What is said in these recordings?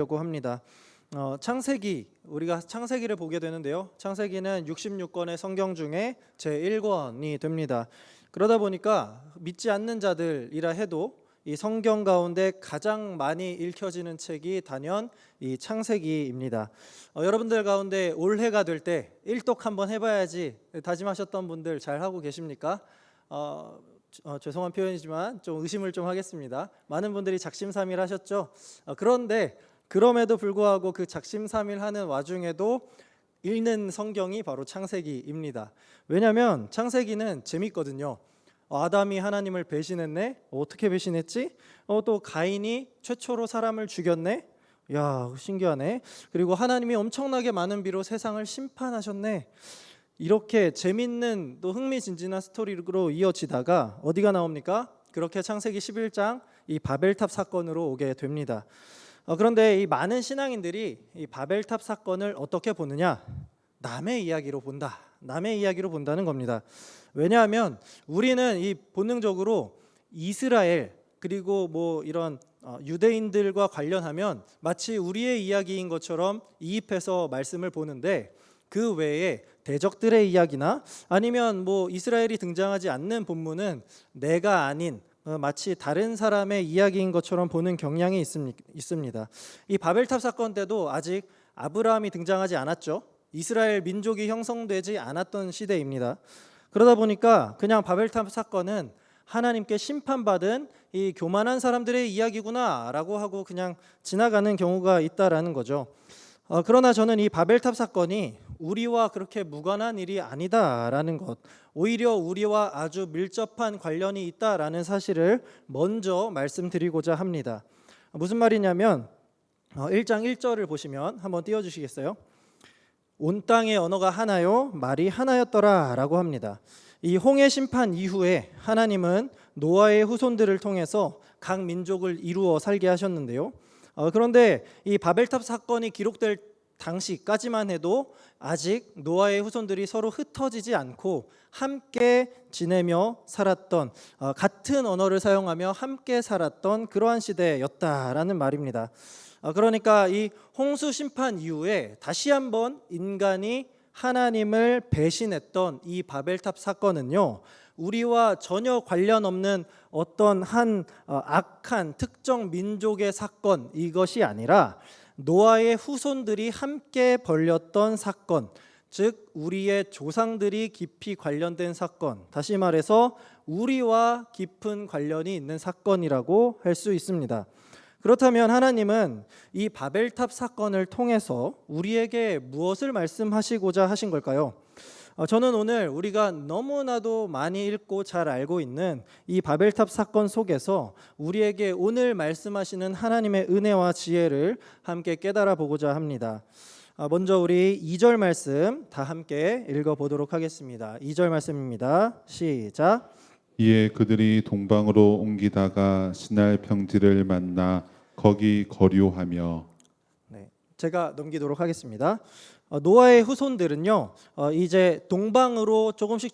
려고 합니다. 창세기, 우리가 창세기를 보게 되는데요. 창세기는 66권의 성경 중에 제1권이 됩니다. 그러다 보니까 믿지 않는 자들이라 해도 이 성경 가운데 가장 많이 읽혀지는 책이 단연 이 창세기입니다. 여러분들 가운데 올해가 될 때 일독 한번 해봐야지 다짐하셨던 분들 잘 하고 계십니까? 죄송한 표현이지만 좀 의심을 좀 하겠습니다. 많은 분들이 작심삼일 하셨죠. 그런데 그럼에도 불구하고 그 작심삼일 하는 와중에도 읽는 성경이 바로 창세기입니다. 왜냐하면 창세기는 재밌거든요. 아담이 하나님을 배신했네. 어떻게 배신했지? 또 가인이 최초로 사람을 죽였네. 야, 신기하네. 그리고 하나님이 엄청나게 많은 비로 세상을 심판하셨네. 이렇게 재밌는 또 흥미진진한 스토리로 이어지다가 어디가 나옵니까? 그렇게 창세기 11장 이 바벨탑 사건으로 오게 됩니다. 그런데 이 많은 신앙인들이 이 바벨탑 사건을 어떻게 보느냐? 남의 이야기로 본다. 남의 이야기로 본다는 겁니다. 왜냐하면 우리는 이 본능적으로 이스라엘 그리고 뭐 이런 유대인들과 관련하면 마치 우리의 이야기인 것처럼 이입해서 말씀을 보는데, 그 외에 대적들의 이야기나 아니면 뭐 이스라엘이 등장하지 않는 본문은 내가 아닌 마치 다른 사람의 이야기인 것처럼 보는 경향이 있습니다. 이 바벨탑 사건 때도 아직 아브라함이 등장하지 않았죠. 이스라엘 민족이 형성되지 않았던 시대입니다. 그러다 보니까 그냥 바벨탑 사건은 하나님께 심판받은 이 교만한 사람들의 이야기구나라고 하고 그냥 지나가는 경우가 있다라는 거죠. 그러나 저는 이 바벨탑 사건이 우리와 그렇게 무관한 일이 아니다라는 것, 오히려 우리와 아주 밀접한 관련이 있다라는 사실을 먼저 말씀드리고자 합니다. 무슨 말이냐면 1장 1절을 보시면 한번 띄워주시겠어요? 온 땅의 언어가 하나요, 말이 하나였더라 라고 합니다. 이 홍해 심판 이후에 하나님은 노아의 후손들을 통해서 각 민족을 이루어 살게 하셨는데요. 그런데 이 바벨탑 사건이 기록될 당시까지만 해도 아직 노아의 후손들이 서로 흩어지지 않고 함께 지내며 살았던, 같은 언어를 사용하며 함께 살았던 그러한 시대였다라는 말입니다. 그러니까 이 홍수 심판 이후에 다시 한번 인간이 하나님을 배신했던 이 바벨탑 사건은요, 우리와 전혀 관련 없는 어떤 한 악한 특정 민족의 사건, 이것이 아니라 노아의 후손들이 함께 벌였던 사건, 즉 우리의 조상들이 깊이 관련된 사건, 다시 말해서 우리와 깊은 관련이 있는 사건이라고 할 수 있습니다. 그렇다면 하나님은 이 바벨탑 사건을 통해서 우리에게 무엇을 말씀하시고자 하신 걸까요? 저는 오늘 우리가 너무나도 많이 읽고 잘 알고 있는 이 바벨탑 사건 속에서 우리에게 오늘 말씀하시는 하나님의 은혜와 지혜를 함께 깨달아 보고자 합니다. 먼저 우리 2절 말씀 다 함께 읽어보도록 하겠습니다. 2절 말씀입니다. 시작. 이에 그들이 동방으로 옮기다가 시날 평지를 만나 거기 거류하며. 제가 넘기도록 하겠습니다. 노아의 후손들은요, 이제 동방으로 조금씩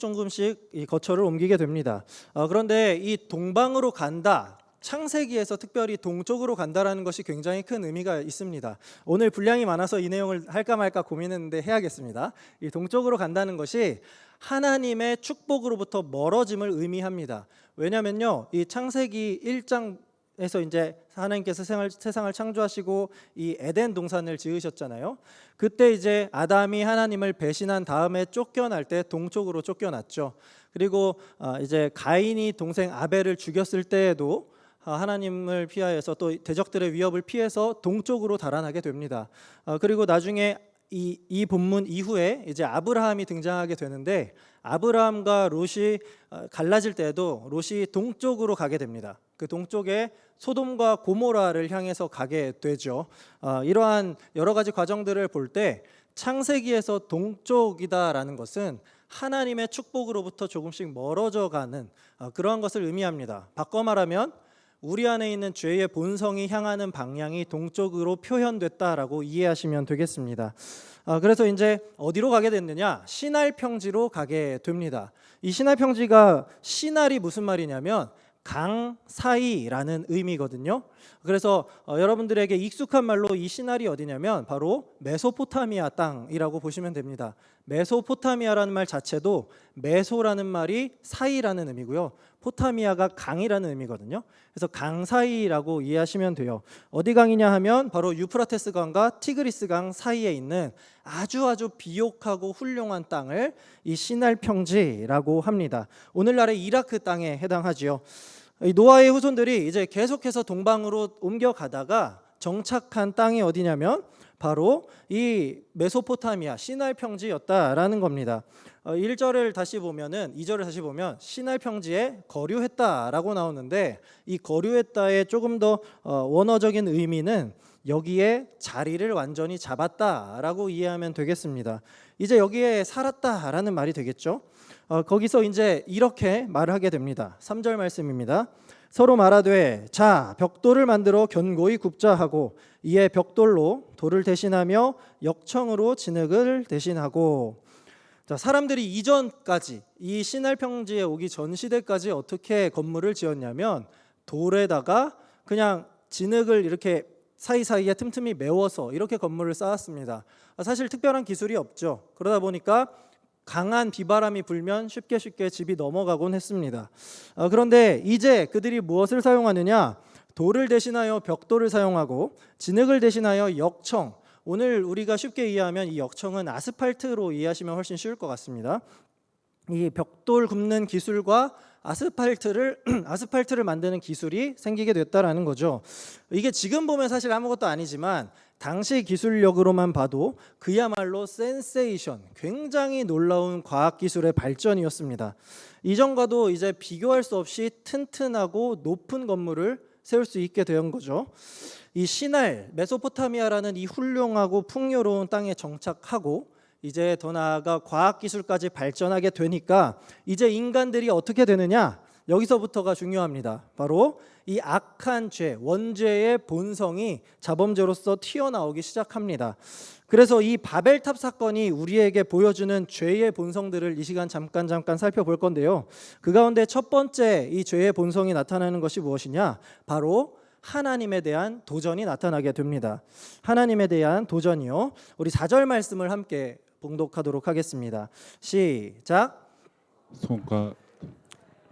이 거처를 옮기게 됩니다. 그런데 이 동방으로 간다, 창세기에서 특별히 동쪽으로 간다라는 것이 굉장히 큰 의미가 있습니다. 오늘 분량이 많아서 이 내용을 할까 말까 고민했는데 해야겠습니다. 이 동쪽으로 간다는 것이 하나님의 축복으로부터 멀어짐을 의미합니다. 왜냐면요, 이 창세기 1장에서 이제 하나님께서 세상을 창조하시고 이 에덴 동산을 지으셨잖아요. 그때 이제 아담이 하나님을 배신한 다음에 쫓겨날 때 동쪽으로 쫓겨났죠. 그리고 이제 가인이 동생 아벨을 죽였을 때에도 하나님을 피하여서 또 대적들의 위협을 피해서 동쪽으로 달아나게 됩니다. 그리고 나중에 이 본문 이후에 이제 아브라함이 등장하게 되는데, 아브라함과 롯이 갈라질 때에도 롯이 동쪽으로 가게 됩니다. 그 동쪽에 소돔과 고모라를 향해서 가게 되죠. 이러한 여러 가지 과정들을 볼 때 창세기에서 동쪽이다라는 것은 하나님의 축복으로부터 조금씩 멀어져 가는 그러한 것을 의미합니다. 바꿔 말하면 우리 안에 있는 죄의 본성이 향하는 방향이 동쪽으로 표현됐다라고 이해하시면 되겠습니다. 그래서 이제 어디로 가게 됐느냐? 시날 평지로 가게 됩니다. 이 시날 평지가, 시날이 무슨 말이냐면 강 사이라는 의미거든요. 그래서 여러분들에게 익숙한 말로 이 신할이 어디냐면 바로 메소포타미아 땅이라고 보시면 됩니다. 메소포타미아라는 말 자체도 메소라는 말이 사이라는 의미고요. 포타미아가 강이라는 의미거든요. 그래서 강 사이라고 이해하시면 돼요. 어디 강이냐 하면 바로 유프라테스 강과 티그리스 강 사이에 있는 아주 비옥하고 훌륭한 땅을 이 시날 평지라고 합니다. 오늘날의 이라크 땅에 해당하지요. 이 노아의 후손들이 이제 계속해서 동방으로 옮겨가다가 정착한 땅이 어디냐면 바로 이 메소포타미아 시날 평지였다라는 겁니다. 1절을 다시 보면은 2절을 다시 보면 시날 평지에 거류했다라고 나오는데 이 거류했다의 조금 더 원어적인 의미는 여기에 자리를 완전히 잡았다라고 이해하면 되겠습니다. 이제 여기에 살았다라는 말이 되겠죠. 거기서 이제 이렇게 말을 하게 됩니다. 3절 말씀입니다. 서로 말하되 자 벽돌을 만들어 견고히 굽자 하고 이에 벽돌로 돌을 대신하며 역청으로 진흙을 대신하고. 자, 사람들이 이전까지 이 시날 평지에 오기 전 시대까지 어떻게 건물을 지었냐면 돌에다가 그냥 진흙을 이렇게 사이사이에 틈틈이 메워서 이렇게 건물을 쌓았습니다. 사실 특별한 기술이 없죠. 그러다 보니까 강한 비바람이 불면 쉽게 집이 넘어가곤 했습니다. 그런데 이제 그들이 무엇을 사용하느냐? 돌을 대신하여 벽돌을 사용하고 진흙을 대신하여 역청. 오늘 우리가 쉽게 이해하면 이 역청은 아스팔트로 이해하시면 훨씬 쉬울 것 같습니다. 이 벽돌 굽는 기술과 아스팔트를 만드는 기술이 생기게 됐다라는 거죠. 이게 지금 보면 사실 아무것도 아니지만 당시 기술력으로만 봐도 그야말로 센세이션, 굉장히 놀라운 과학 기술의 발전이었습니다. 이전과도 이제 비교할 수 없이 튼튼하고 높은 건물을 세울 수 있게 된 거죠. 이 시날 메소포타미아라는 이 훌륭하고 풍요로운 땅에 정착하고 이제 더 나아가 과학기술까지 발전하게 되니까 이제 인간들이 어떻게 되느냐? 여기서부터가 중요합니다. 바로 이 악한 죄, 원죄의 본성이 자범죄로서 튀어나오기 시작합니다. 그래서 이 바벨탑 사건이 우리에게 보여주는 죄의 본성들을 이 시간 잠깐 살펴볼 건데요. 그 가운데 첫 번째 이 죄의 본성이 나타나는 것이 무엇이냐? 바로 하나님에 대한 도전이 나타나게 됩니다. 하나님에 대한 도전이요. 우리 4절 말씀을 함께 봉독하도록 하겠습니다. 시작. 손과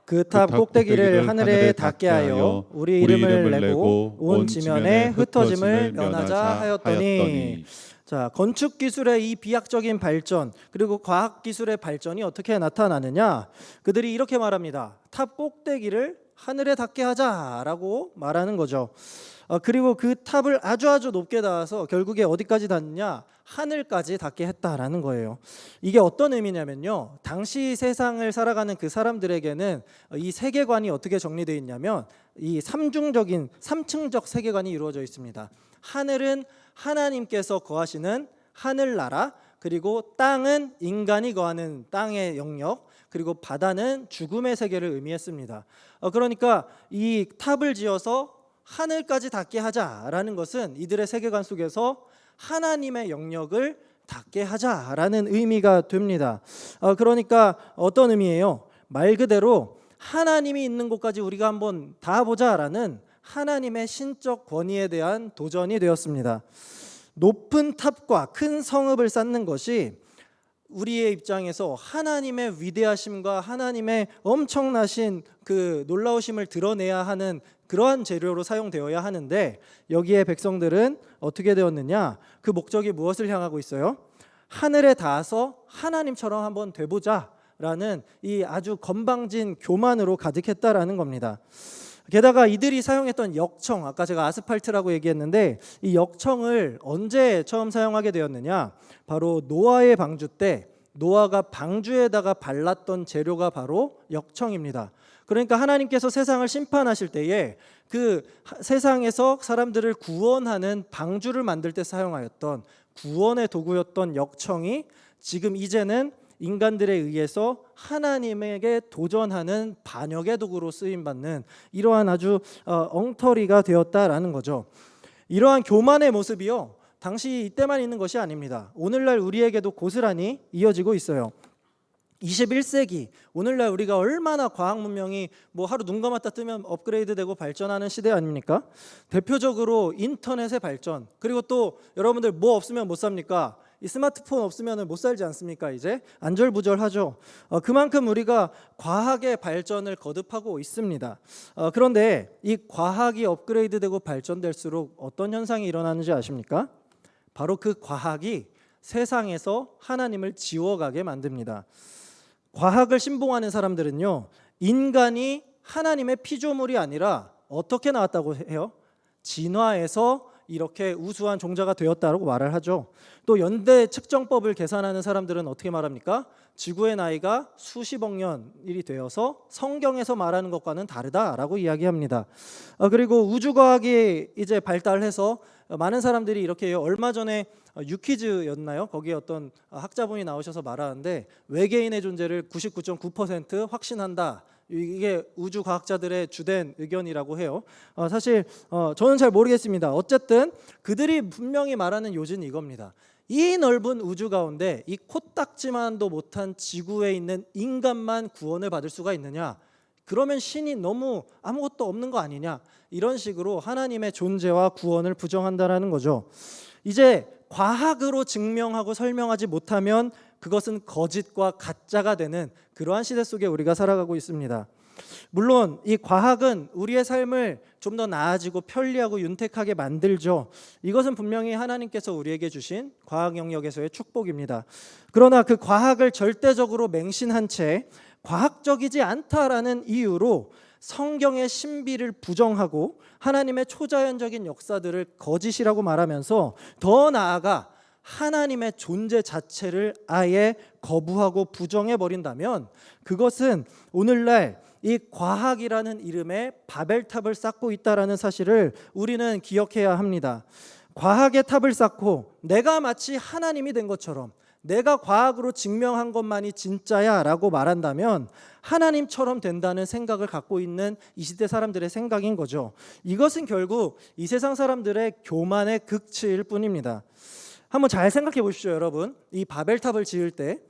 그 탑 꼭대기를 하늘에 닿게 하여 우리 이름을 내고 온 지면에 흩어짐을 면하자 하였더니. 자, 건축 기술의 이 비약적인 발전 그리고 과학 기술의 발전이 어떻게 나타나느냐? 그들이 이렇게 말합니다. 탑 꼭대기를 하늘에 닿게 하자라고 말하는 거죠. 그리고 그 탑을 아주 높게 닿아서 결국에 어디까지 닿느냐? 하늘까지 닿게 했다라는 거예요. 이게 어떤 의미냐면요. 당시 세상을 살아가는 그 사람들에게는 이 세계관이 어떻게 정리되어 있냐면 이 삼층적 세계관이 이루어져 있습니다. 하늘은 하나님께서 거하시는 하늘나라, 그리고 땅은 인간이 거하는 땅의 영역, 그리고 바다는 죽음의 세계를 의미했습니다. 그러니까 이 탑을 지어서 하늘까지 닿게 하자라는 것은 이들의 세계관 속에서 하나님의 영역을 닿게 하자라는 의미가 됩니다. 그러니까 어떤 의미예요? 말 그대로 하나님이 있는 곳까지 우리가 한번 닿아보자라는 하나님의 신적 권위에 대한 도전이 되었습니다. 높은 탑과 큰 성읍을 쌓는 것이 우리의 입장에서 하나님의 위대하심과 하나님의 엄청나신 그 놀라우심을 드러내야 하는 그러한 재료로 사용되어야 하는데 여기에 백성들은 어떻게 되었느냐? 그 목적이 무엇을 향하고 있어요? 하늘에 닿아서 하나님처럼 한번 돼보자라는 이 아주 건방진 교만으로 가득했다라는 겁니다. 게다가 이들이 사용했던 역청, 아까 제가 아스팔트라고 얘기했는데 이 역청을 언제 처음 사용하게 되었느냐? 바로 노아의 방주 때 노아가 방주에다가 발랐던 재료가 바로 역청입니다. 그러니까 하나님께서 세상을 심판하실 때에 그 세상에서 사람들을 구원하는 방주를 만들 때 사용하였던 구원의 도구였던 역청이 지금 이제는 인간들에 의해서 하나님에게 도전하는 반역의 도구로 쓰임받는 이러한 아주 엉터리가 되었다라는 거죠. 이러한 교만의 모습이요, 당시 이때만 있는 것이 아닙니다. 오늘날 우리에게도 고스란히 이어지고 있어요. 21세기 오늘날 우리가 얼마나 과학 문명이 뭐 하루 눈 감았다 뜨면 업그레이드되고 발전하는 시대 아닙니까? 대표적으로 인터넷의 발전, 그리고 또 여러분들 뭐 없으면 못 삽니까? 이 스마트폰 없으면 못 살지 않습니까? 이제 안절부절하죠. 그만큼 우리가 과학의 발전을 거듭하고 있습니다. 그런데 이 과학이 업그레이드되고 발전될수록 어떤 현상이 일어나는지 아십니까? 바로 그 과학이 세상에서 하나님을 지워가게 만듭니다. 과학을 신봉하는 사람들은요, 인간이 하나님의 피조물이 아니라 어떻게 나왔다고 해요? 진화해서 이렇게 우수한 종자가 되었다고 말을 하죠. 또 연대 측정법을 계산하는 사람들은 어떻게 말합니까? 지구의 나이가 수십억 년이 되어서 성경에서 말하는 것과는 다르다라고 이야기합니다. 그리고 우주과학이 이제 발달해서 많은 사람들이 이렇게 해요. 얼마 전에 유퀴즈였나요? 거기에 어떤 학자분이 나오셔서 말하는데 외계인의 존재를 99.9% 확신한다. 이게 우주 과학자들의 주된 의견이라고 해요. 사실 저는 잘 모르겠습니다. 어쨌든 그들이 분명히 말하는 요지는 이겁니다. 이 넓은 우주 가운데 이 코딱지만도 못한 지구에 있는 인간만 구원을 받을 수가 있느냐? 그러면 신이 너무 아무것도 없는 거 아니냐? 이런 식으로 하나님의 존재와 구원을 부정한다라는 거죠. 이제 과학으로 증명하고 설명하지 못하면 그것은 거짓과 가짜가 되는 그러한 시대 속에 우리가 살아가고 있습니다. 물론 이 과학은 우리의 삶을 좀 더 나아지고 편리하고 윤택하게 만들죠. 이것은 분명히 하나님께서 우리에게 주신 과학 영역에서의 축복입니다. 그러나 그 과학을 절대적으로 맹신한 채 과학적이지 않다라는 이유로 성경의 신비를 부정하고 하나님의 초자연적인 역사들을 거짓이라고 말하면서 더 나아가 하나님의 존재 자체를 아예 거부하고 부정해 버린다면 그것은 오늘날 이 과학이라는 이름의 바벨탑을 쌓고 있다라는 사실을 우리는 기억해야 합니다. 과학의 탑을 쌓고 내가 마치 하나님이 된 것처럼 내가 과학으로 증명한 것만이 진짜야 라고 말한다면 하나님처럼 된다는 생각을 갖고 있는 이 시대 사람들의 생각인 거죠. 이것은 결국 이 세상 사람들의 교만의 극치일 뿐입니다. 한번 잘 생각해 보십시오, 여러분. 이 바벨탑을 지을 때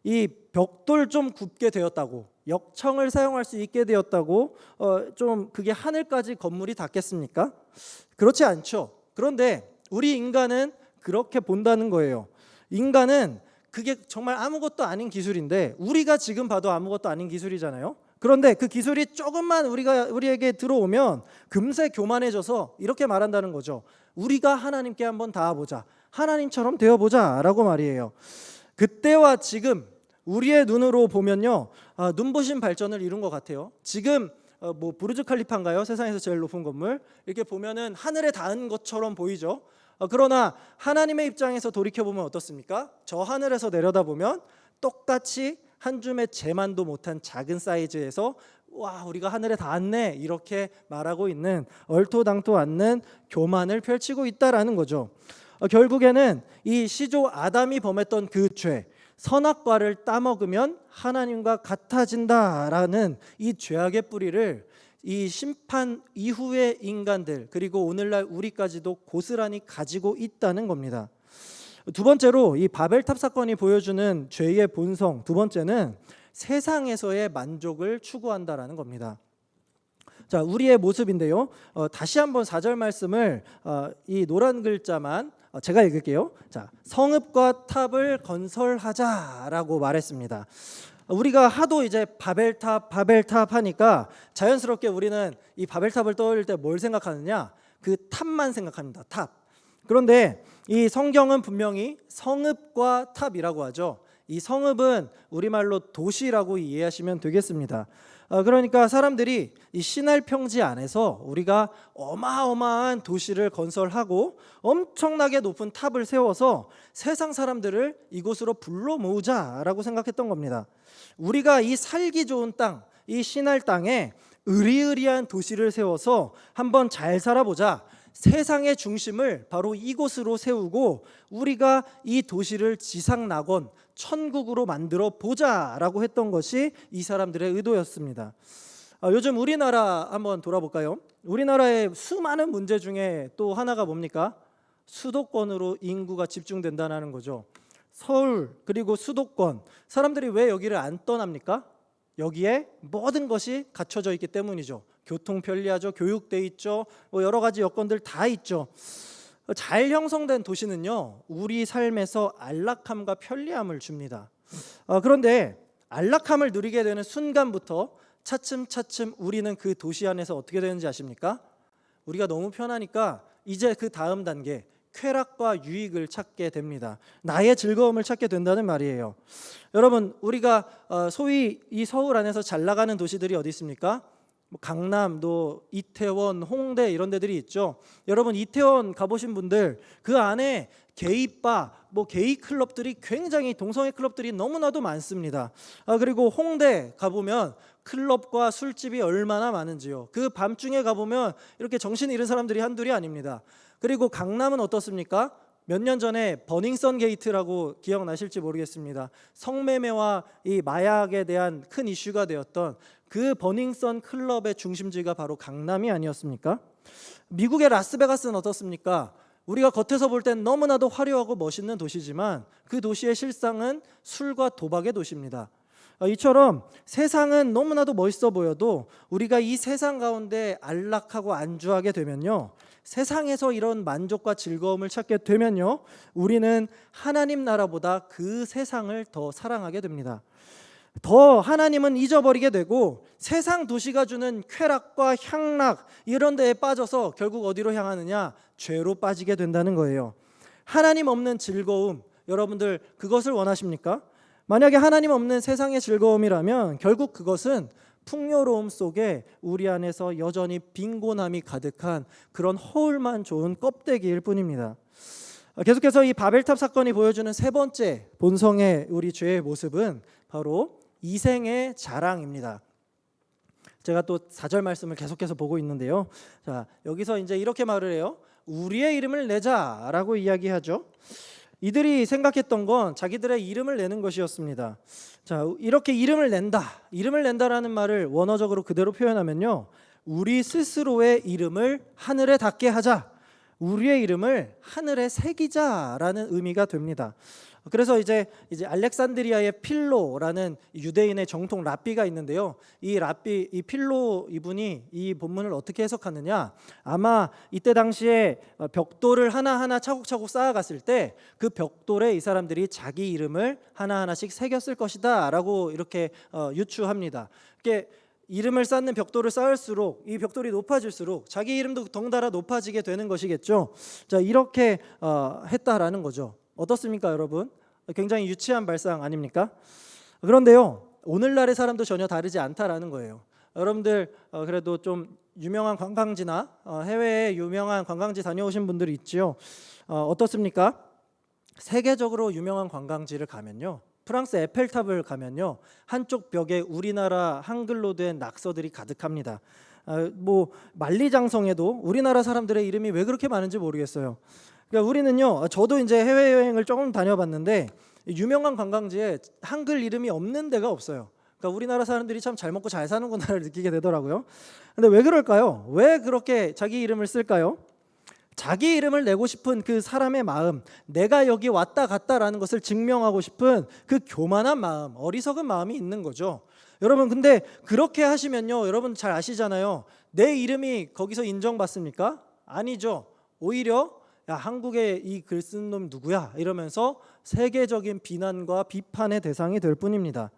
이 벽돌 좀 굽게 되었다고, 역청을 사용할 수 있게 되었다고 좀 그게 하늘까지 건물이 닿겠습니까? 그렇지 않죠. 그런데 우리 인간은 그렇게 본다는 거예요. 인간은 그게 정말 아무것도 아닌 기술인데 우리가 지금 봐도 아무것도 아닌 기술이잖아요. 그런데 그 기술이 조금만 우리에게 들어오면 금세 교만해져서 이렇게 말한다는 거죠. 우리가 하나님께 한번 닿아보자. 하나님처럼 되어보자 라고 말이에요. 그때와 지금 우리의 눈으로 보면요, 눈부신 발전을 이룬 것 같아요. 지금 뭐 부르즈 칼리파인가요? 세상에서 제일 높은 건물. 이렇게 보면은 하늘에 닿은 것처럼 보이죠. 그러나 하나님의 입장에서 돌이켜보면 어떻습니까? 저 하늘에서 내려다보면 똑같이 한 줌의 재만도 못한 작은 사이즈에서 와, 우리가 하늘에 닿았네 이렇게 말하고 있는 얼토당토 않는 교만을 펼치고 있다라는 거죠. 결국에는 이 시조 아담이 범했던 그 죄, 선악과를 따먹으면 하나님과 같아진다라는 이 죄악의 뿌리를 이 심판 이후의 인간들 그리고 오늘날 우리까지도 고스란히 가지고 있다는 겁니다. 두 번째로 이 바벨탑 사건이 보여주는 죄의 본성, 두 번째는 세상에서의 만족을 추구한다라는 겁니다. 자, 우리의 모습인데요. 다시 한번 4절 말씀을 이 노란 글자만 제가 읽을게요. 자, 성읍과 탑을 건설하자라고 말했습니다. 우리가 하도 이제 바벨탑 하니까 자연스럽게 우리는 이 바벨탑을 떠올릴 때 뭘 생각하느냐? 그 탑만 생각합니다. 탑. 그런데 이 성경은 분명히 성읍과 탑이라고 하죠. 이 성읍은 우리말로 도시라고 이해하시면 되겠습니다. 그러니까 사람들이 이 신할 평지 안에서 우리가 어마어마한 도시를 건설하고 엄청나게 높은 탑을 세워서 세상 사람들을 이곳으로 불러 모으자라고 생각했던 겁니다. 우리가 이 살기 좋은 땅, 이 신할 땅에 으리으리한 도시를 세워서 한번 잘 살아보자. 세상의 중심을 바로 이곳으로 세우고 우리가 이 도시를 지상낙원 천국으로 만들어 보자라고 했던 것이 이 사람들의 의도였습니다. 요즘 우리나라 한번 돌아볼까요? 우리나라의 수많은 문제 중에 또 하나가 뭡니까? 수도권으로 인구가 집중된다는 거죠. 서울 그리고 수도권 사람들이 왜 여기를 안 떠납니까? 여기에 모든 것이 갖춰져 있기 때문이죠. 교통 편리하죠. 교육돼 있죠. 뭐 여러 가지 여건들 다 있죠. 잘 형성된 도시는요, 우리 삶에서 안락함과 편리함을 줍니다. 그런데 안락함을 누리게 되는 순간부터 차츰차츰 우리는 그 도시 안에서 어떻게 되는지 아십니까? 우리가 너무 편하니까 이제 그 다음 단계 쾌락과 유익을 찾게 됩니다. 나의 즐거움을 찾게 된다는 말이에요. 여러분, 우리가 소위 이 서울 안에서 잘 나가는 도시들이 어디 있습니까? 강남, 또 이태원, 홍대 이런 데들이 있죠. 여러분, 이태원 가보신 분들 그 안에 게이바, 게이 클럽들이 굉장히 동성애 클럽들이 너무나도 많습니다. 그리고 홍대 가보면 클럽과 술집이 얼마나 많은지요. 그 밤중에 가보면 이렇게 정신 잃은 사람들이 한둘이 아닙니다. 그리고 강남은 어떻습니까? 몇 년 전에 버닝썬 게이트라고 기억나실지 모르겠습니다. 성매매와 이 마약에 대한 큰 이슈가 되었던 그 버닝썬 클럽의 중심지가 바로 강남이 아니었습니까? 미국의 라스베가스는 어떻습니까? 우리가 겉에서 볼 땐 너무나도 화려하고 멋있는 도시지만 그 도시의 실상은 술과 도박의 도시입니다. 이처럼 세상은 너무나도 멋있어 보여도 우리가 이 세상 가운데 안락하고 안주하게 되면요, 세상에서 이런 만족과 즐거움을 찾게 되면요, 우리는 하나님 나라보다 그 세상을 더 사랑하게 됩니다. 더 하나님은 잊어버리게 되고 세상 도시가 주는 쾌락과 향락 이런 데에 빠져서 결국 어디로 향하느냐? 죄로 빠지게 된다는 거예요. 하나님 없는 즐거움, 여러분들 그것을 원하십니까? 만약에 하나님 없는 세상의 즐거움이라면 결국 그것은 풍요로움 속에 우리 안에서 여전히 빈곤함이 가득한 그런 허울만 좋은 껍데기일 뿐입니다. 계속해서 이 바벨탑 사건이 보여주는 세 번째 본성의 우리 죄의 모습은 바로 이생의 자랑입니다. 제가 또 4절 말씀을 계속해서 보고 있는데요. 자, 여기서 이제 이렇게 말을 해요. 우리의 이름을 내자라고 이야기하죠. 이들이 생각했던 건 자기들의 이름을 내는 것이었습니다. 자, 이렇게 이름을 낸다라는 말을 원어적으로 그대로 표현하면요, 우리 스스로의 이름을 하늘에 닿게 하자, 우리의 이름을 하늘에 새기자라는 의미가 됩니다. 그래서 이제 알렉산드리아의 필로라는 유대인의 정통 랍비가 있는데요. 이 필로 이분이 이 본문을 어떻게 해석하느냐? 아마 이때 당시에 벽돌을 하나하나 차곡차곡 쌓아갔을 때 그 벽돌에 이 사람들이 자기 이름을 하나하나씩 새겼을 것이다라고 이렇게 유추합니다. 이게 이름을 쌓는 벽돌을 쌓을수록 이 벽돌이 높아질수록 자기 이름도 덩달아 높아지게 되는 것이겠죠. 자, 이렇게 했다라는 거죠. 어떻습니까, 여러분? 굉장히 유치한 발상 아닙니까? 그런데요, 오늘날의 사람도 전혀 다르지 않다라는 거예요. 여러분들 그래도 좀 유명한 관광지나 해외에 유명한 관광지 다녀오신 분들이 있죠. 어떻습니까? 세계적으로 유명한 관광지를 가면요, 프랑스 에펠탑을 가면요, 한쪽 벽에 우리나라 한글로 된 낙서들이 가득합니다. 만리장성에도 우리나라 사람들의 이름이 왜 그렇게 많은지 모르겠어요. 그러니까 우리는요, 저도 이제 해외여행을 조금 다녀봤는데 유명한 관광지에 한글 이름이 없는 데가 없어요. 그러니까 우리나라 사람들이 참 잘 먹고 잘 사는구나를 느끼게 되더라고요. 근데 왜 그럴까요? 왜 그렇게 자기 이름을 쓸까요? 자기 이름을 내고 싶은 그 사람의 마음, 내가 여기 왔다 갔다라는 것을 증명하고 싶은 그 교만한 마음, 어리석은 마음이 있는 거죠. 여러분, 근데 그렇게 하시면요, 여러분 잘 아시잖아요. 내 이름이 거기서 인정받습니까? 아니죠. 오히려 야, 한국에 이 글 쓴 놈 누구야? 이러면서 세계적인 비난과 비판의 대상이 될 뿐입니다.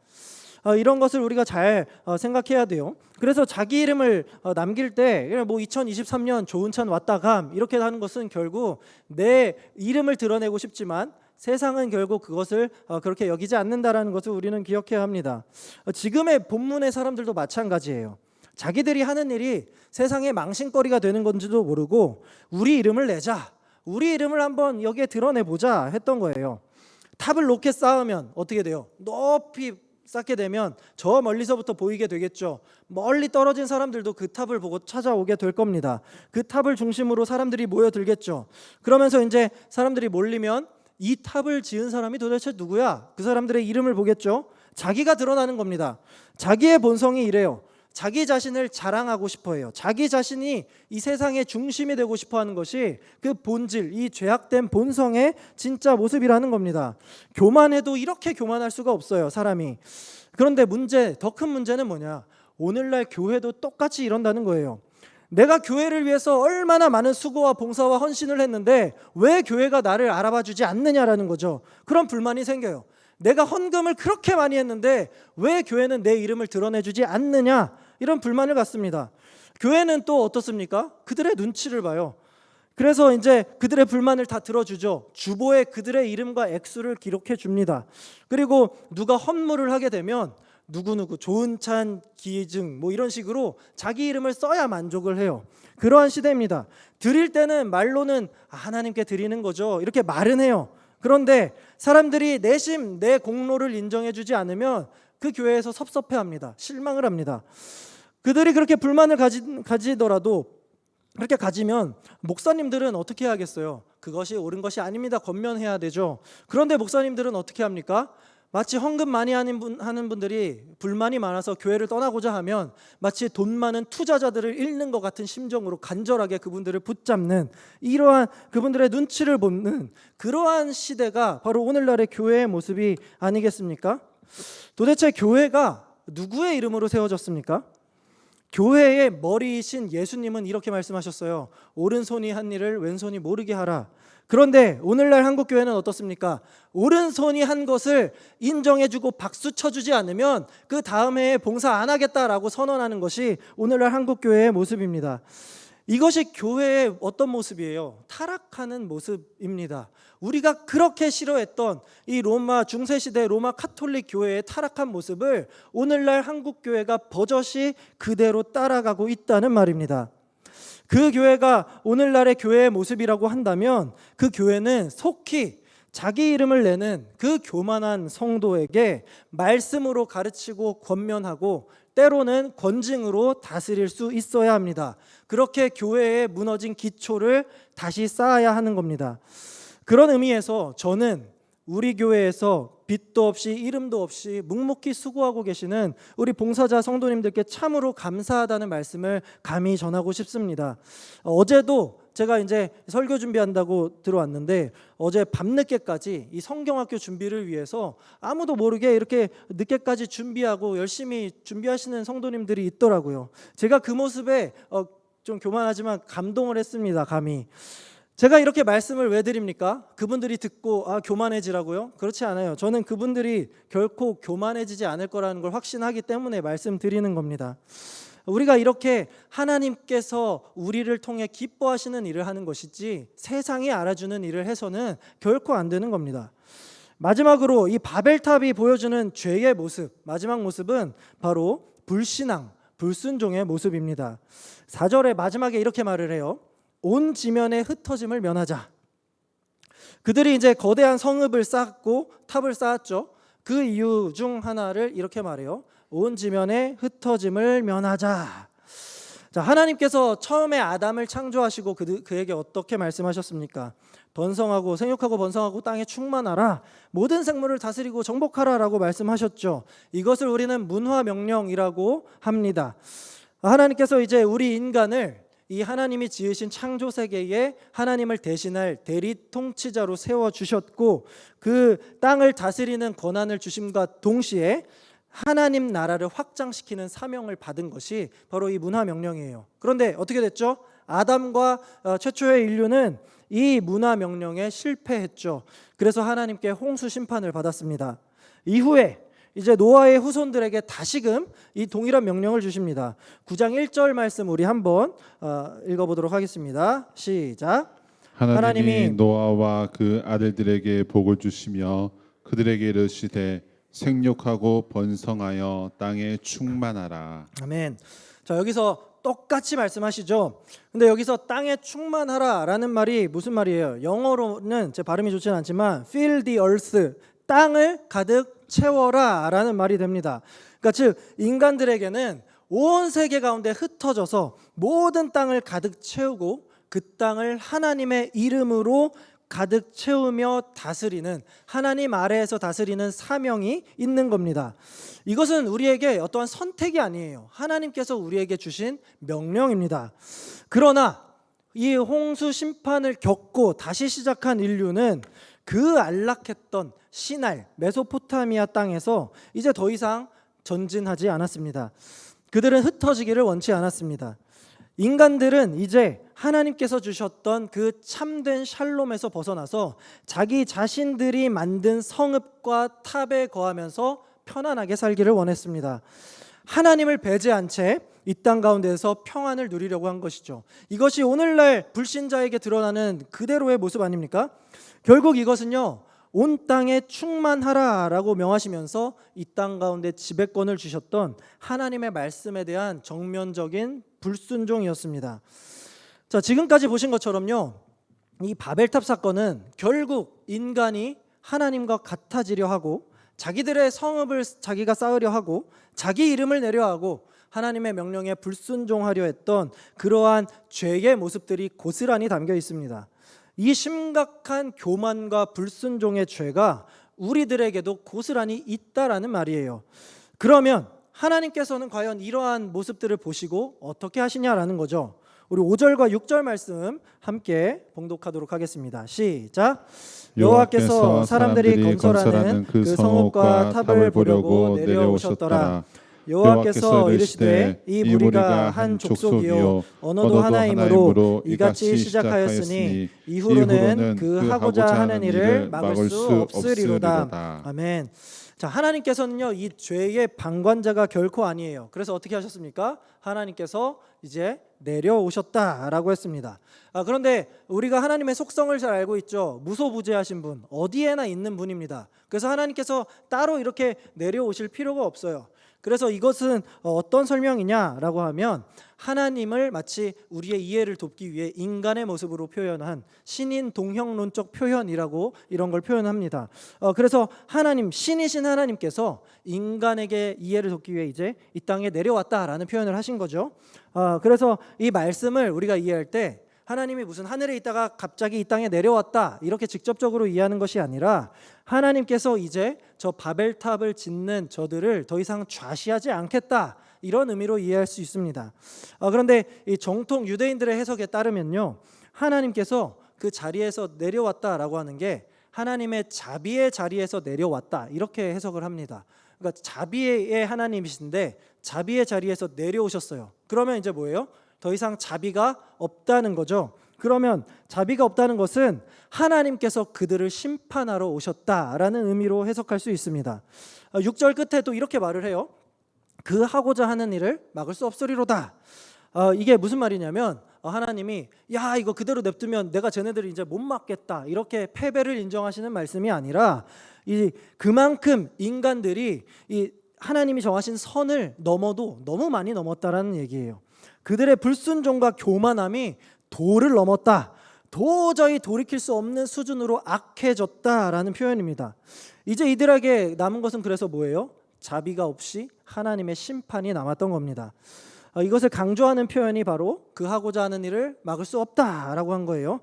이런 것을 우리가 잘 생각해야 돼요. 그래서 자기 이름을 남길 때 2023년 좋은 찬 왔다 감 이렇게 하는 것은 결국 내 이름을 드러내고 싶지만 세상은 결국 그것을 그렇게 여기지 않는다라는 것을 우리는 기억해야 합니다. 지금의 본문의 사람들도 마찬가지예요. 자기들이 하는 일이 세상의 망신거리가 되는 건지도 모르고 우리 이름을 내자, 우리 이름을 한번 여기에 드러내보자 했던 거예요. 탑을 높게 쌓으면 어떻게 돼요? 높이 쌓게 되면 저 멀리서부터 보이게 되겠죠. 멀리 떨어진 사람들도 그 탑을 보고 찾아오게 될 겁니다. 그 탑을 중심으로 사람들이 모여들겠죠. 그러면서 이제 사람들이 몰리면 이 탑을 지은 사람이 도대체 누구야? 그 사람들의 이름을 보겠죠. 자기가 드러나는 겁니다. 자기의 본성이 이래요. 자기 자신을 자랑하고 싶어 해요. 자기 자신이 이 세상의 중심이 되고 싶어 하는 것이 그 본질, 이 죄악된 본성의 진짜 모습이라는 겁니다. 교만해도 이렇게 교만할 수가 없어요, 사람이. 그런데 더 큰 문제는 뭐냐? 오늘날 교회도 똑같이 이런다는 거예요. 내가 교회를 위해서 얼마나 많은 수고와 봉사와 헌신을 했는데 왜 교회가 나를 알아봐 주지 않느냐라는 거죠. 그런 불만이 생겨요. 내가 헌금을 그렇게 많이 했는데 왜 교회는 내 이름을 드러내주지 않느냐, 이런 불만을 갖습니다. 교회는 또 어떻습니까? 그들의 눈치를 봐요. 그래서 이제 그들의 불만을 다 들어주죠. 주보에 그들의 이름과 액수를 기록해 줍니다. 그리고 누가 헌물을 하게 되면 누구누구 좋은 찬 기증 뭐 이런 식으로 자기 이름을 써야 만족을 해요. 그러한 시대입니다. 드릴 때는 말로는 하나님께 드리는 거죠, 이렇게 말은 해요. 그런데 사람들이 내심 내 공로를 인정해 주지 않으면 그 교회에서 섭섭해합니다. 실망을 합니다. 그들이 그렇게 불만을 가지더라도, 그렇게 가지면 목사님들은 어떻게 하겠어요? 그것이 옳은 것이 아닙니다, 권면해야 되죠. 그런데 목사님들은 어떻게 합니까? 마치 헌금 많이 하는 분들이 불만이 많아서 교회를 떠나고자 하면 마치 돈 많은 투자자들을 잃는 것 같은 심정으로 간절하게 그분들을 붙잡는, 이러한 그분들의 눈치를 보는 그러한 시대가 바로 오늘날의 교회의 모습이 아니겠습니까? 도대체 교회가 누구의 이름으로 세워졌습니까? 교회의 머리이신 예수님은 이렇게 말씀하셨어요. 오른손이 한 일을 왼손이 모르게 하라. 그런데 오늘날 한국교회는 어떻습니까? 오른손이 한 것을 인정해주고 박수 쳐주지 않으면 그 다음 해에 봉사 안 하겠다라고 선언하는 것이 오늘날 한국교회의 모습입니다. 이것이 교회의 어떤 모습이에요? 타락하는 모습입니다. 우리가 그렇게 싫어했던 이 로마 중세시대 로마 카톨릭 교회의 타락한 모습을 오늘날 한국교회가 버젓이 그대로 따라가고 있다는 말입니다. 그 교회가 오늘날의 교회의 모습이라고 한다면 그 교회는 속히 자기 이름을 내는 그 교만한 성도에게 말씀으로 가르치고 권면하고 때로는 권징으로 다스릴 수 있어야 합니다. 그렇게 교회의 무너진 기초를 다시 쌓아야 하는 겁니다. 그런 의미에서 저는 우리 교회에서 빛도 없이 이름도 없이 묵묵히 수고하고 계시는 우리 봉사자 성도님들께 참으로 감사하다는 말씀을 감히 전하고 싶습니다. 어제도 제가 이제 설교 준비한다고 들어왔는데 어제 밤늦게까지 이 성경학교 준비를 위해서 아무도 모르게 이렇게 늦게까지 준비하고 열심히 준비하시는 성도님들이 있더라고요. 제가 그 모습에 좀 교만하지만 감동을 했습니다. 감히. 제가 이렇게 말씀을 왜 드립니까? 그분들이 듣고 교만해지라고요? 그렇지 않아요. 저는 그분들이 결코 교만해지지 않을 거라는 걸 확신하기 때문에 말씀드리는 겁니다. 우리가 이렇게 하나님께서 우리를 통해 기뻐하시는 일을 하는 것이지 세상이 알아주는 일을 해서는 결코 안 되는 겁니다. 마지막으로 이 바벨탑이 보여주는 죄의 모습, 마지막 모습은 바로 불신앙, 불순종의 모습입니다. 4절의 마지막에 이렇게 말을 해요. 온 지면의 흩어짐을 면하자. 그들이 이제 거대한 성읍을 쌓고 탑을 쌓았죠. 그 이유 중 하나를 이렇게 말해요. 온 지면의 흩어짐을 면하자. 자, 하나님께서 처음에 아담을 창조하시고 그에게 어떻게 말씀하셨습니까? 번성하고 생육하고 번성하고 땅에 충만하라. 모든 생물을 다스리고 정복하라라고 말씀하셨죠. 이것을 우리는 문화명령이라고 합니다. 하나님께서 이제 우리 인간을 이 하나님이 지으신 창조 세계에 하나님을 대신할 대리 통치자로 세워 주셨고 그 땅을 다스리는 권한을 주심과 동시에 하나님 나라를 확장시키는 사명을 받은 것이 바로 이 문화명령이에요. 그런데 어떻게 됐죠? 아담과 최초의 인류는 이 문화명령에 실패했죠. 그래서 하나님께 홍수 심판을 받았습니다. 이후에 이제 노아의 후손들에게 다시금 이 동일한 명령을 주십니다. 9장 1절 말씀 우리 한번 읽어보도록 하겠습니다. 시작. 하나님이 노아와 그 아들들에게 복을 주시며 그들에게 이르시되 생육하고 번성하여 땅에 충만하라. 아멘. 자, 여기서 똑같이 말씀하시죠. 근데 여기서 땅에 충만하라라는 말이 무슨 말이에요? 영어로는 제 발음이 좋지는 않지만 fill the earth, 땅을 가득 채워라라는 말이 됩니다. 그러니까 즉 인간들에게는 온 세계 가운데 흩어져서 모든 땅을 가득 채우고 그 땅을 하나님의 이름으로 가득 채우며 다스리는, 하나님 아래에서 다스리는 사명이 있는 겁니다. 이것은 우리에게 어떠한 선택이 아니에요. 하나님께서 우리에게 주신 명령입니다. 그러나 이 홍수 심판을 겪고 다시 시작한 인류는 그 안락했던 시날 메소포타미아 땅에서 이제 더 이상 전진하지 않았습니다. 그들은 흩어지기를 원치 않았습니다. 인간들은 이제 하나님께서 주셨던 그 참된 샬롬에서 벗어나서 자기 자신들이 만든 성읍과 탑에 거하면서 편안하게 살기를 원했습니다. 하나님을 배제한 채 이 땅 가운데에서 평안을 누리려고 한 것이죠. 이것이 오늘날 불신자에게 드러나는 그대로의 모습 아닙니까? 결국 이것은요, 온 땅에 충만하라라고 명하시면서 이 땅 가운데 지배권을 주셨던 하나님의 말씀에 대한 정면적인 불순종이었습니다. 자, 지금까지 보신 것처럼요, 이 바벨탑 사건은 결국 인간이 하나님과 같아지려 하고 자기들의 성읍을 자기가 쌓으려 하고 자기 이름을 내려 하고 하나님의 명령에 불순종하려 했던 그러한 죄의 모습들이 고스란히 담겨 있습니다. 이 심각한 교만과 불순종의 죄가 우리들에게도 고스란히 있다라는 말이에요. 그러면 하나님께서는 과연 이러한 모습들을 보시고 어떻게 하시냐라는 거죠. 우리 5절과 6절 말씀 함께 봉독하도록 하겠습니다. 시작. 여호와께서 사람들이 건설하는 그 성읍과 탑을 보려고 내려오셨더라. 여호와께서 이르시되 이 무리가 한 족속이요 언어도 하나이므로 이같이 시작하였으니 이후로는 그 하고자 하는 일을 막을 수 없으리로다. 아멘. 자, 하나님께서는요, 이 죄의 방관자가 결코 아니에요. 그래서 어떻게 하셨습니까? 하나님께서 이제 내려오셨다라고 했습니다. 그런데 우리가 하나님의 속성을 잘 알고 있죠. 무소부재하신 분, 어디에나 있는 분입니다. 그래서 하나님께서 따로 이렇게 내려오실 필요가 없어요. 그래서 이것은 어떤 설명이냐라고 하면 하나님을 마치 우리의 이해를 돕기 위해 인간의 모습으로 표현한 신인 동형론적 표현이라고 이런 걸 표현합니다. 그래서 하나님, 신이신 하나님께서 인간에게 이해를 돕기 위해 이제 이 땅에 내려왔다라는 표현을 하신 거죠. 그래서 이 말씀을 우리가 이해할 때 하나님이 무슨 하늘에 있다가 갑자기 이 땅에 내려왔다 이렇게 직접적으로 이해하는 것이 아니라 하나님께서 이제 저 바벨탑을 짓는 저들을 더 이상 좌시하지 않겠다 이런 의미로 이해할 수 있습니다. 그런데 이 정통 유대인들의 해석에 따르면요, 하나님께서 그 자리에서 내려왔다라고 하는 게 하나님의 자비의 자리에서 내려왔다 이렇게 해석을 합니다. 그러니까 자비의 하나님이신데 자비의 자리에서 내려오셨어요. 그러면 이제 뭐예요? 더 이상 자비가 없다는 거죠. 그러면 자비가 없다는 것은 하나님께서 그들을 심판하러 오셨다라는 의미로 해석할 수 있습니다. 6절 끝에 또 이렇게 말을 해요. 그 하고자 하는 일을 막을 수 없으리로다. 이게 무슨 말이냐면 하나님이 야 이거 그대로 냅두면 내가 쟤네들을 이제 못 막겠다 이렇게 패배를 인정하시는 말씀이 아니라 그만큼 인간들이 이 하나님이 정하신 선을 넘어도 너무 많이 넘었다라는 얘기예요. 그들의 불순종과 교만함이 도를 넘었다. 도저히 돌이킬 수 없는 수준으로 악해졌다라는 표현입니다. 이제 이들에게 남은 것은 그래서 뭐예요? 자비가 없이 하나님의 심판이 남았던 겁니다. 이것을 강조하는 표현이 바로 그 하고자 하는 일을 막을 수 없다라고 한 거예요.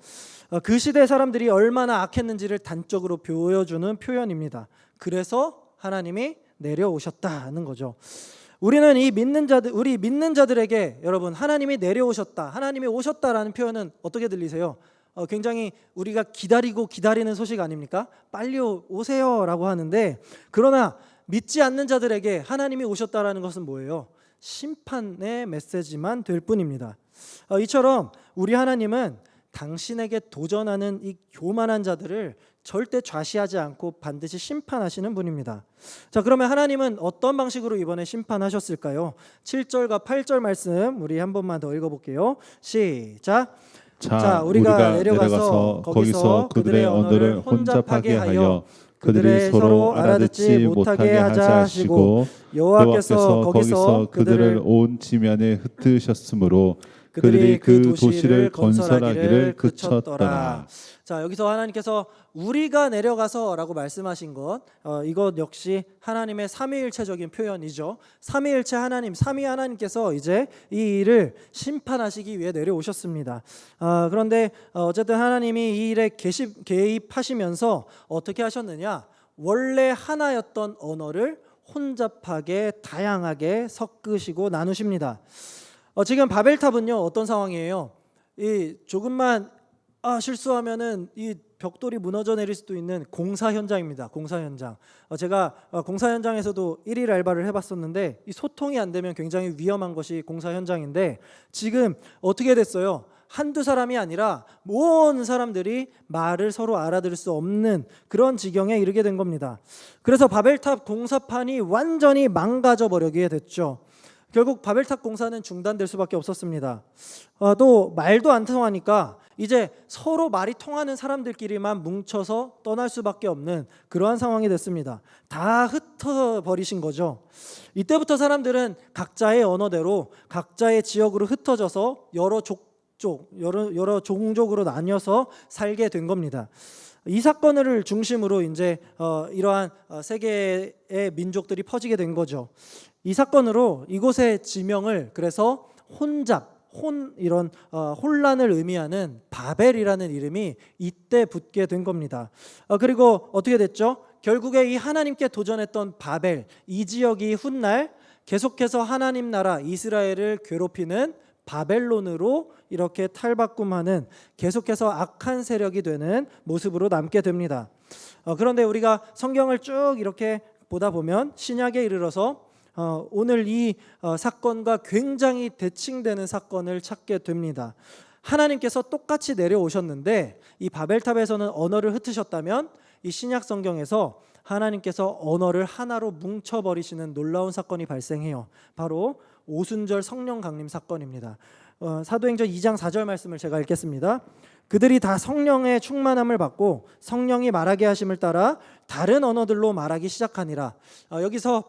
그 시대 사람들이 얼마나 악했는지를 단적으로 보여주는 표현입니다. 그래서 하나님이 내려오셨다는 거죠. 우리는 우리 믿는 자들에게 여러분 하나님이 내려오셨다, 하나님이 오셨다라는 표현은 어떻게 들리세요? 굉장히 우리가 기다리는 소식 아닙니까? 빨리 오세요라고 하는데, 그러나 믿지 않는 자들에게 하나님이 오셨다라는 것은 뭐예요? 심판의 메시지만 될 뿐입니다. 이처럼 우리 하나님은 당신에게 도전하는 이 교만한 자들을 절대 좌시하지 않고 반드시 심판하시는 분입니다. 자, 그러면 하나님은 어떤 방식으로 이번에 심판하셨을까요? 7절과 8절 말씀 우리 한 번만 더 읽어볼게요. 시작. 자, 우리가 내려가서 거기서 그들의 언어를 혼잡하게 하여 그들이 서로 알아듣지 못하게 하자 하시고, 여호와께서 거기서 그들을 온 지면에 흩으셨으므로 그들이 그 도시를 건설하기를 그쳤더라. 자, 여기서 하나님께서 우리가 내려가서라고 말씀하신 것, 이것 역시 하나님의 삼위일체적인 표현이죠. 삼위일체 하나님, 삼위 하나님께서 이제 이 일을 심판하시기 위해 내려오셨습니다. 그런데 어쨌든 하나님이 이 일에 개입하시면서 어떻게 하셨느냐? 원래 하나였던 언어를 혼잡하게 다양하게 섞으시고 나누십니다. 지금 바벨탑은요, 어떤 상황이에요? 이 조금만 실수하면은 이 벽돌이 무너져 내릴 수도 있는 공사 현장입니다. 공사 현장. 제가 공사 현장에서도 일일 알바를 해봤었는데 이 소통이 안 되면 굉장히 위험한 것이 공사 현장인데, 지금 어떻게 됐어요? 한두 사람이 아니라 모든 사람들이 말을 서로 알아들을 수 없는 그런 지경에 이르게 된 겁니다. 그래서 바벨탑 공사판이 완전히 망가져 버리게 됐죠. 결국 바벨탑 공사는 중단될 수밖에 없었습니다. 또 말도 안 통하니까 이제 서로 말이 통하는 사람들끼리만 뭉쳐서 떠날 수밖에 없는 그러한 상황이 됐습니다. 다 흩어버리신 거죠. 이때부터 사람들은 각자의 언어대로 각자의 지역으로 흩어져서 여러 종족으로 나뉘어서 살게 된 겁니다. 이 사건을 중심으로 이제 이러한 세계의 민족들이 퍼지게 된 거죠. 이 사건으로 이곳의 지명을 그래서 이런 혼란을 의미하는 바벨이라는 이름이 이때 붙게 된 겁니다. 그리고 어떻게 됐죠? 결국에 이 하나님께 도전했던 바벨, 이 지역이 훗날 계속해서 하나님 나라 이스라엘을 괴롭히는 바벨론으로 이렇게 탈바꿈하는, 계속해서 악한 세력이 되는 모습으로 남게 됩니다. 그런데 우리가 성경을 쭉 이렇게 보다 보면 신약에 이르러서 오늘 이 사건과 굉장히 대칭되는 사건을 찾게 됩니다. 하나님께서 똑같이 내려오셨는데 이 바벨탑에서는 언어를 흩으셨다면, 이 신약 성경에서 하나님께서 언어를 하나로 뭉쳐버리시는 놀라운 사건이 발생해요. 바로 오순절 성령 강림 사건입니다. 사도행전 2장 4절 말씀을 제가 읽겠습니다. 그들이 다 성령의 충만함을 받고 성령이 말하게 하심을 따라 다른 언어들로 말하기 시작하니라. 여기서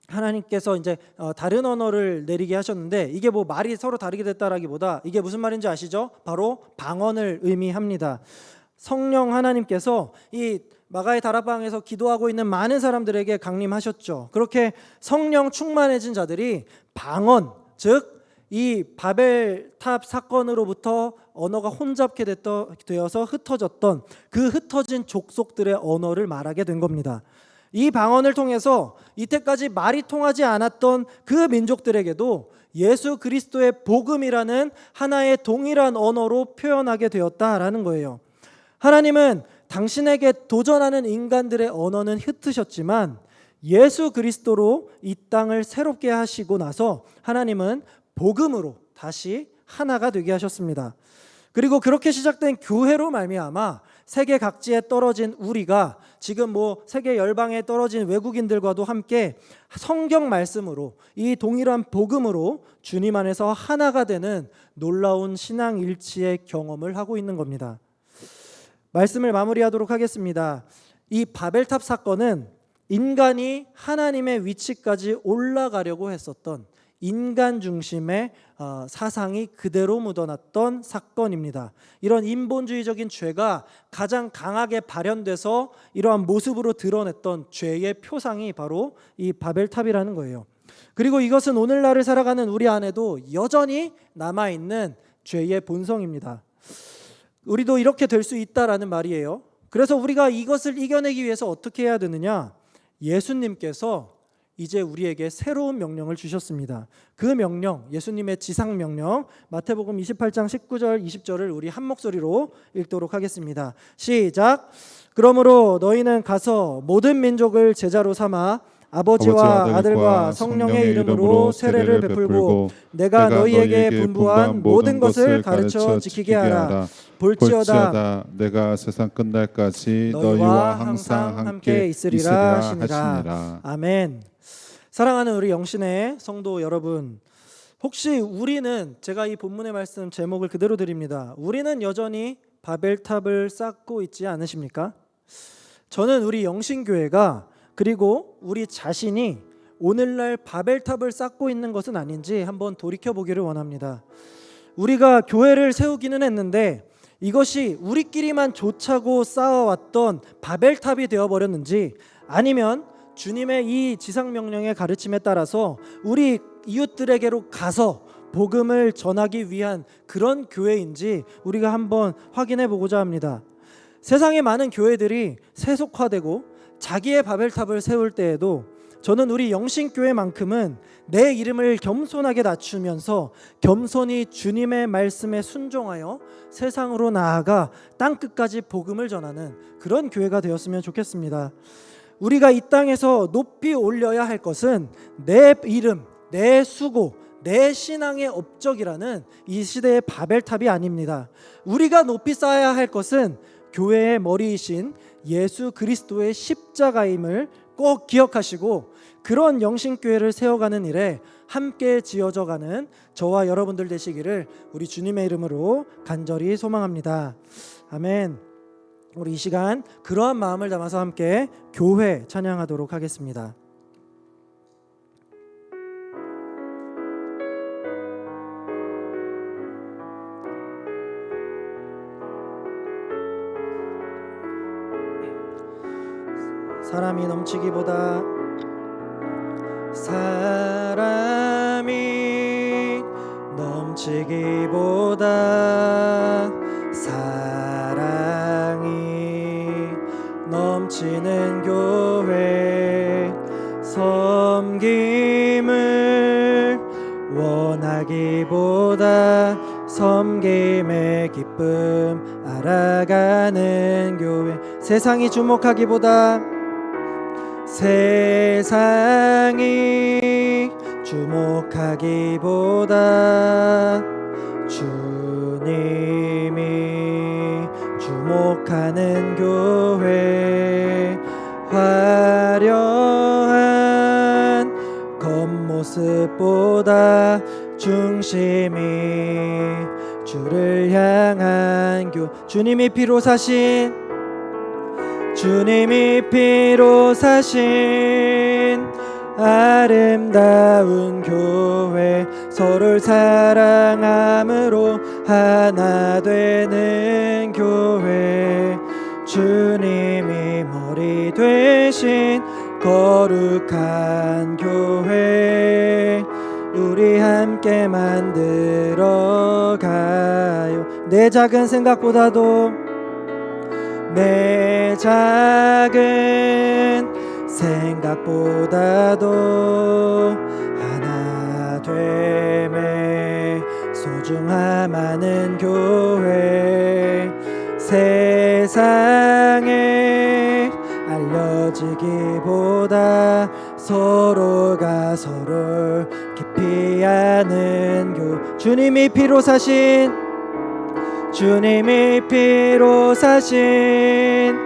하나님께서 이제 다른 언어를 내리게 하셨는데, 이게 뭐 말이 서로 다르게 됐다라기보다 이게 무슨 말인지 아시죠? 바로 방언을 의미합니다. 성령 하나님께서 이 마가의 다락방에서 기도하고 있는 많은 사람들에게 강림하셨죠. 그렇게 성령 충만해진 자들이 방언, 즉 이 바벨탑 사건으로부터 언어가 혼잡게 되어서 흩어졌던 그 흩어진 족속들의 언어를 말하게 된 겁니다. 이 방언을 통해서 이때까지 말이 통하지 않았던 그 민족들에게도 예수 그리스도의 복음이라는 하나의 동일한 언어로 표현하게 되었다라는 거예요. 하나님은 당신에게 도전하는 인간들의 언어는 흩으셨지만 예수 그리스도로 이 땅을 새롭게 하시고 나서 하나님은 복음으로 다시 하나가 되게 하셨습니다. 그리고 그렇게 시작된 교회로 말미암아 세계 각지에 떨어진 우리가 지금 뭐 세계 열방에 떨어진 외국인들과도 함께 성경 말씀으로 이 동일한 복음으로 주님 안에서 하나가 되는 놀라운 신앙 일치의 경험을 하고 있는 겁니다. 말씀을 마무리하도록 하겠습니다. 이 바벨탑 사건은 인간이 하나님의 위치까지 올라가려고 했었던 인간 중심의 사상이 그대로 묻어났던 사건입니다. 이런 인본주의적인 죄가 가장 강하게 발현돼서 이러한 모습으로 드러냈던 죄의 표상이 바로 이 바벨탑이라는 거예요. 그리고 이것은 오늘날을 살아가는 우리 안에도 여전히 남아있는 죄의 본성입니다. 우리도 이렇게 될 수 있다라는 말이에요. 그래서 우리가 이것을 이겨내기 위해서 어떻게 해야 되느냐? 예수님께서 이제 우리에게 새로운 명령을 주셨습니다. 그 명령, 예수님의 지상 명령, 마태복음 28장 19절 20절을 우리 한 목소리로 읽도록 하겠습니다. 시작. 그러므로 너희는 가서 모든 민족을 제자로 삼아 아버지와 아들과 성령의 이름으로 세례를 베풀고 내가 너희에게 분부한 모든 것을 가르쳐 지키게 하라. 볼지어다 내가 세상 끝날까지 너희와 항상 함께 있으리라 하시니라. 아멘. 사랑하는 우리 영신의 성도 여러분, 혹시 우리는, 제가 이 본문의 말씀 제목을 그대로 드립니다. 우리는 여전히 바벨탑을 쌓고 있지 않으십니까? 저는 우리 영신교회가, 그리고 우리 자신이 오늘날 바벨탑을 쌓고 있는 것은 아닌지 한번 돌이켜 보기를 원합니다. 우리가 교회를 세우기는 했는데 이것이 우리끼리만 조차고 쌓아왔던 바벨탑이 되어버렸는지, 아니면 주님의 이 지상명령의 가르침에 따라서 우리 이웃들에게로 가서 복음을 전하기 위한 그런 교회인지 우리가 한번 확인해 보고자 합니다. 세상의 많은 교회들이 세속화되고 자기의 바벨탑을 세울 때에도 저는 우리 영신교회만큼은 내 이름을 겸손하게 낮추면서 겸손히 주님의 말씀에 순종하여 세상으로 나아가 땅끝까지 복음을 전하는 그런 교회가 되었으면 좋겠습니다. 우리가 이 땅에서 높이 올려야 할 것은 내 이름, 내 수고, 내 신앙의 업적이라는 이 시대의 바벨탑이 아닙니다. 우리가 높이 쌓아야 할 것은 교회의 머리이신 예수 그리스도의 십자가임을 꼭 기억하시고, 그런 영신교회를 세워가는 일에 함께 지어져가는 저와 여러분들 되시기를 우리 주님의 이름으로 간절히 소망합니다. 아멘. 우리 이 시간 그러한 마음을 담아서 함께 교회 찬양하도록 하겠습니다. 사람이 넘치기보다 사랑이 넘치는 교회, 섬김을 원하기보다 섬김의 기쁨 알아가는 교회, 세상이 주목하기보다 주님이 주목하는 교회, 화려한 겉모습보다 중심이 주를 향한 주님이 피로 사신 아름다운 교회, 서로를 사랑함으로 하나 되는 교회, 주님이 머리 되신 거룩한 교회, 우리 함께 만들어 가요. 내 작은 생각보다도 하나 됨에 소중함하는 교회, 세상에 알려지기보다 서로가 서로를 깊이 아는 주님이 피로 사신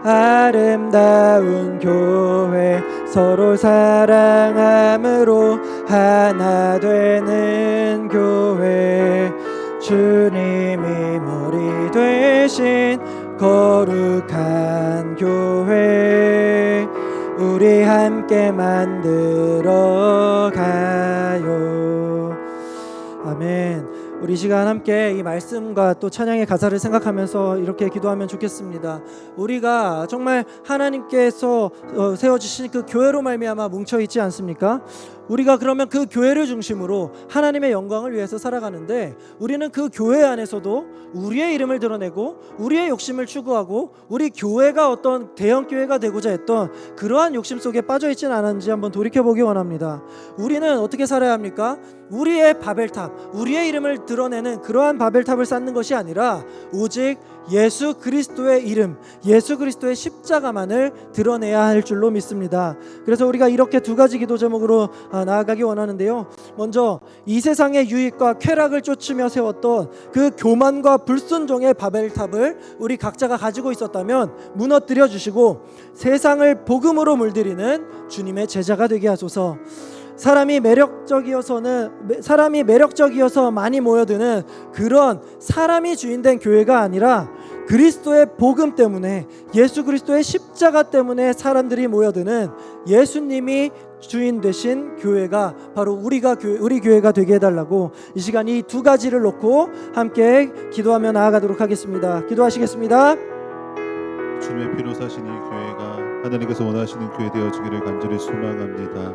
아름다운 교회, 서로 사랑함으로 하나 되는 교회, 주님이 머리 되신 거룩한 교회, 우리 함께 만들어 가요. 아멘. 우리 시간 함께 이 말씀과 또 찬양의 가사를 생각하면서 이렇게 기도하면 좋겠습니다. 우리가 정말 하나님께서 세워주신 그 교회로 말미암아 뭉쳐있지 않습니까? 우리가 그러면 그 교회를 중심으로 하나님의 영광을 위해서 살아가는데, 우리는 그 교회 안에서도 우리의 이름을 드러내고 우리의 욕심을 추구하고 우리 교회가 어떤 대형 교회가 되고자 했던 그러한 욕심 속에 빠져있지는 않았는지 한번 돌이켜보기 원합니다. 우리는 어떻게 살아야 합니까? 우리의 바벨탑, 우리의 이름을 드러내는 그러한 바벨탑을 쌓는 것이 아니라 오직 예수 그리스도의 이름, 예수 그리스도의 십자가만을 드러내야 할 줄로 믿습니다. 그래서 우리가 이렇게 두 가지 기도 제목으로 나아가기 원하는데요. 먼저 이 세상의 유익과 쾌락을 쫓으며 세웠던 그 교만과 불순종의 바벨탑을 우리 각자가 가지고 있었다면 무너뜨려 주시고 세상을 복음으로 물들이는 주님의 제자가 되게 하소서. 사람이 매력적이어서 많이 모여드는 그런 사람이 주인된 교회가 아니라 그리스도의 복음 때문에, 예수 그리스도의 십자가 때문에 사람들이 모여드는 예수님이 주인 되신 교회가 바로 우리 교회가 되게 해달라고 이 시간 이 두 가지를 놓고 함께 기도하며 나아가도록 하겠습니다. 기도하시겠습니다. 주님의 피로 사신 이 교회가 하나님께서 원하시는 교회 되어지기를 간절히 소망합니다.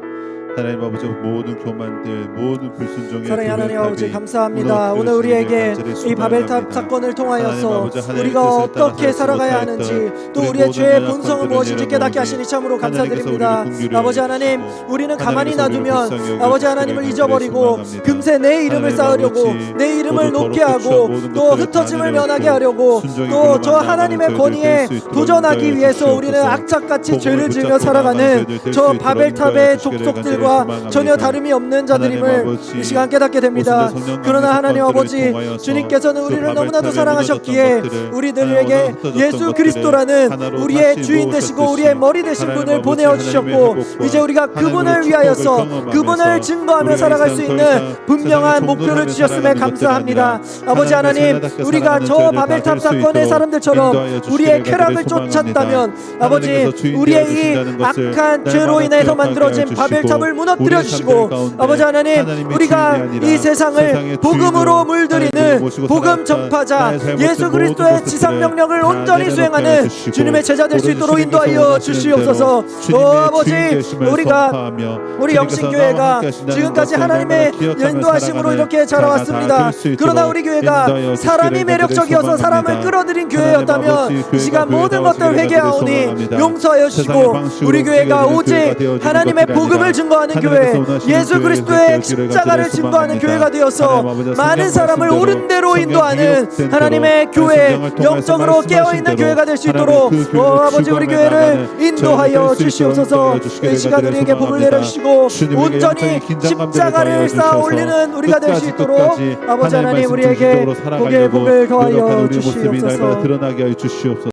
하나님 아버지, 모든 교만들, 모든 불순종의 사랑의 하나님 아버지 감사합니다. 오늘 무너뜨려지기를 우리에게 간절히 이 바벨탑 소망합니다. 사건을 통하여서 하나님 아버지, 하나님의 우리가 뜻을 어떻게 따라 살아가야 살지 하는지 못할 또 우리 우리의 모든 죄의 연약한 본성은 것들을 무엇인지 깨닫게 내려놓으니 하시니 참으로 하나님께서 감사드립니다. 우리를 긍휼히 아버지 하나님, 여기시고 우리는 가만히 하나님께서 우리를 놔두면 불쌍히 아버지 여기시기를 하나님을 간절히 잊어버리고 소망합니다. 금세 내 이름을 하나님 쌓으려고 아버지, 내 이름을 모두 높게 더럽고 하고 모든 또 것들을 흩어짐을 반으로 면하게 엎고 하려고 순종의 또 길로 저 만나는 하나님의 저희들 권위에 될 수 있도록 도전하기 인도하여 위해서 우리는 주시옵소서. 악착같이 복음을 죄를 지으며 붙잡고 살아가는 나아가는 저희들 될수 저 있도록 바벨탑의 인도하여 주시기를 족속들과 간절히 전혀 소망합니다. 다름이 없는 하나님 자들임을 아버지, 이 시간 깨닫게 됩니다. 오순절 성령 그러나 강림 하나님 사건들을 아버지, 통하여서 주님께서는 그 우리를 바벨탑에 너무나도 무너졌던 사랑하셨기에 것들을 우리들에게 하나님 흩어졌던 예수 것들을 그리스도라는 하나로 우리의 다시 주인 되시고 모으셨듯이 우리의 머리 되신 하나님 분을 아버지, 보내어 하나님의 주셨고 회복과 이제 우리가 그분을 하나님의 위하여서 축복을 경험하면서 그분을 증거하며 우리가 살아갈 이 수 세상 더 있는 이상 분명한 세상에 목표를 종노릇하며 주셨음에 살아가는 것들이 감사합니다. 아니라 아버지 하나님, 하나님의 우리가 살아가는 저 저희들 다 바벨탑 될수 사건의 있도록 사람들처럼 인도하여 주시기를 우리의 간절히 쾌락을 소망합니다. 쫓았다면 아버지, 하나님께서 주인 우리의 이 되어주신다는 것을 악한 죄로 날마다 인해서 기억하게 만들어진 하여 바벨탑을 주시고 무너뜨려 우리의 주시고 삶들 가운데 아버지 하나님, 하나님이 우리가 주인이 아니라 이 세상을 세상의 복음으로 주인으로 물들이는 하나님을 모시고 복음 살아갔다. 전파자 나의 잘못된 예수 모든 그리스도의 것들을 지상 명령을 다 온전히 내려놓게 수행하는 하여 주시고 주님의 제자 될 수 오로지 있도록 주님께서 인도하여 원하시는 주시옵소서. 대로 또 주님의 아버지, 주인 되심을 우리가 선포하며 우리 주님께서 영신교회가 나와 함께 하신다는 지금까지 것을 하나님의 날마다 기억하며 인도하심으로 살아가는 이렇게 자라왔습니다. 자가 될수 있도록 그러나 우리 교회가 인도하여 사람이 주시기를 매력적이어서 간절히 사람을 소망합니다. 끌어들인 하나님 교회였다면 아버지, 이 시간 교회가 모든 것들 되어지기를 회개하오니 소망합니다. 용서하여 세상의 주시고 방식으로 우리 교회가 되어지는 오직 교회가 되어지는 하나님의 것들이 복음을 아니라 증거하는 교회, 하나님께서 원하시는 예수 교회가 그리스도의 되어지기를 십자가를 간절히 증거하는 소망합니다. 교회가 되어서 하나님 아버지, 많은 성경 사람을 말씀대로 옳은 대로 성경 인도하는 기록된 하나님의 대로 교회, 성경을 통해서 영적으로 말씀하신 깨어있는 대로 교회가 될 수 하나님 있도록 그 교회를 아버지, 우리 출범해 교회를 나가는 인도하여 저희가 될수 있도록 주시옵소서. 인도하여 주시기를 이 시간 간절히 우리에게 복을 소망합니다. 내려주시고 주님에게 온전히 영적인 긴장감들을 십자가를 더하여 쌓아 주셔서 올리는 우리가 될 수 끝까지 있도록 끝까지 아버지 하나님 하나님, 말씀 우리에게 중심적으로 복의 살아가려고 복을 더하여 노력하는 우리 모습이 주시옵소서. 날마다 드러나게 하여 주시옵소서.